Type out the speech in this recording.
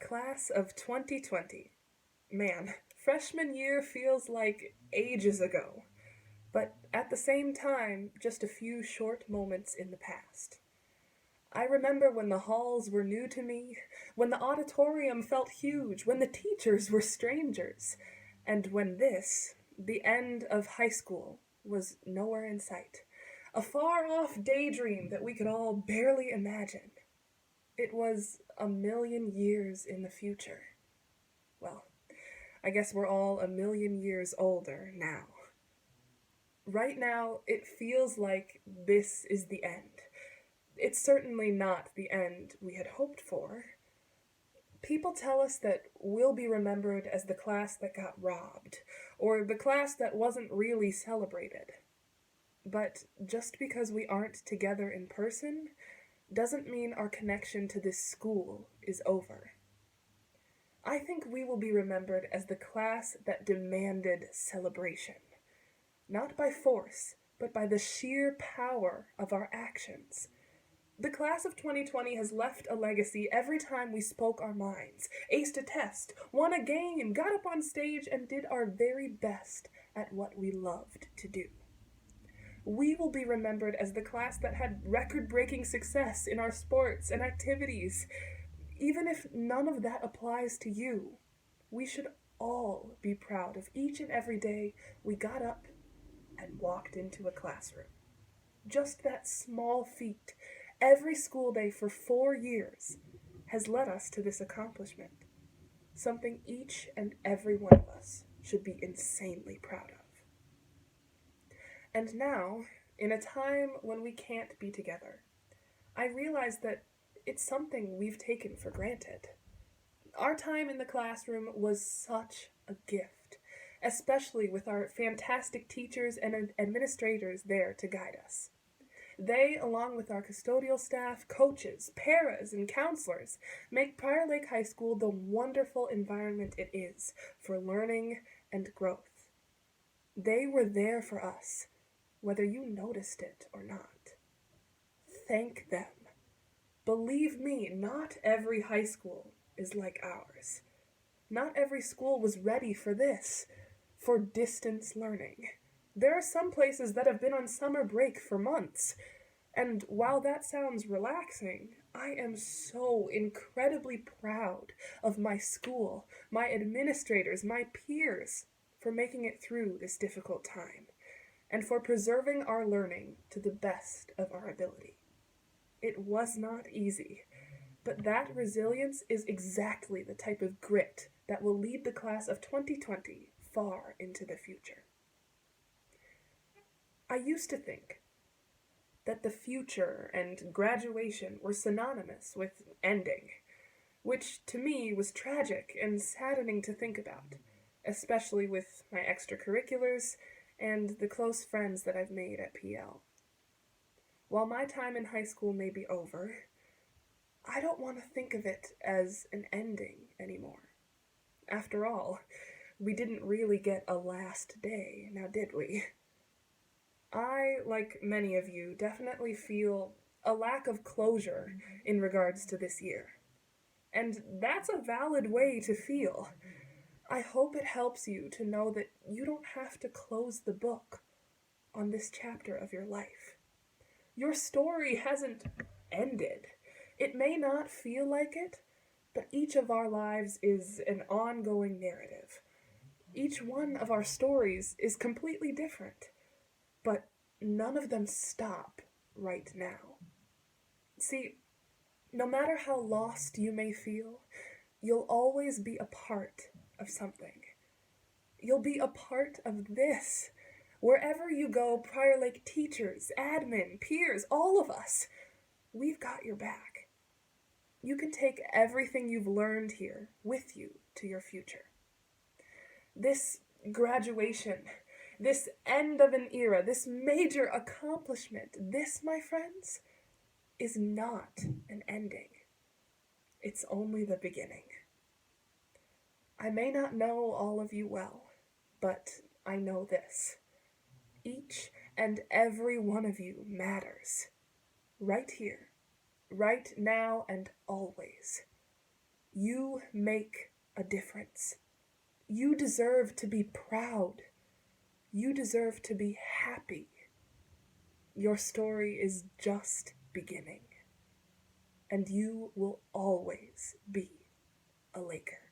Class of 2020. Man, freshman year feels like ages ago, but at the same time, just a few short moments in the past. I remember when the halls were new to me, when the auditorium felt huge, when the teachers were strangers, and when this, the end of high school, was nowhere in sight. A far off daydream that we could all barely imagine. It was a million years in the future. Well, I guess we're all a million years older now. Right now, it feels like this is the end. It's certainly not the end we had hoped for. People tell us that we'll be remembered as the class that got robbed, or the class that wasn't really celebrated. But just because we aren't together in person doesn't mean our connection to this school is over. I think we will be remembered as the class that demanded celebration, not by force, but by the sheer power of our actions. The class of 2020 has left a legacy every time we spoke our minds, aced a test, won a game, got up on stage, and did our very best at what we loved to do. We will be remembered as the class that had record-breaking success in our sports and activities. Even if none of that applies to you, we should all be proud of each and every day we got up and walked into a classroom. Just that small feat, every school day for 4 years, has led us to this accomplishment. Something each and every one of us should be insanely proud of. And now, in a time when we can't be together, I realize that it's something we've taken for granted. Our time in the classroom was such a gift, especially with our fantastic teachers and administrators there to guide us. They, along with our custodial staff, coaches, paras, and counselors, make Prior Lake High School the wonderful environment it is for learning and growth. They were there for us, whether you noticed it or not. Thank them. Believe me, not every high school is like ours. Not every school was ready for this, for distance learning. There are some places that have been on summer break for months, and while that sounds relaxing, I am so incredibly proud of my school, my administrators, my peers, for making it through this difficult time, and for preserving our learning to the best of our ability. It was not easy, but that resilience is exactly the type of grit that will lead the class of 2020 far into the future. I used to think that the future and graduation were synonymous with ending, which to me was tragic and saddening to think about, especially with my extracurriculars and the close friends that I've made at PL. While my time in high school may be over, I don't want to think of it as an ending anymore. After all, we didn't really get a last day, now did we? I, like many of you, definitely feel a lack of closure in regards to this year. And that's a valid way to feel. I hope it helps you to know that you don't have to close the book on this chapter of your life. Your story hasn't ended. It may not feel like it, but each of our lives is an ongoing narrative. Each one of our stories is completely different, but none of them stop right now. See, no matter how lost you may feel, you'll always be a part of something. You'll be a part of this. Wherever you go, Prior Lake teachers, admin, peers, all of us, we've got your back. You can take everything you've learned here with you to your future. This graduation, this end of an era, this major accomplishment, this, my friends, is not an ending. It's only the beginning. I may not know all of you well, but I know this. Each and every one of you matters. Right here, right now, and always. You make a difference. You deserve to be proud. You deserve to be happy. Your story is just beginning, and you will always be a Laker.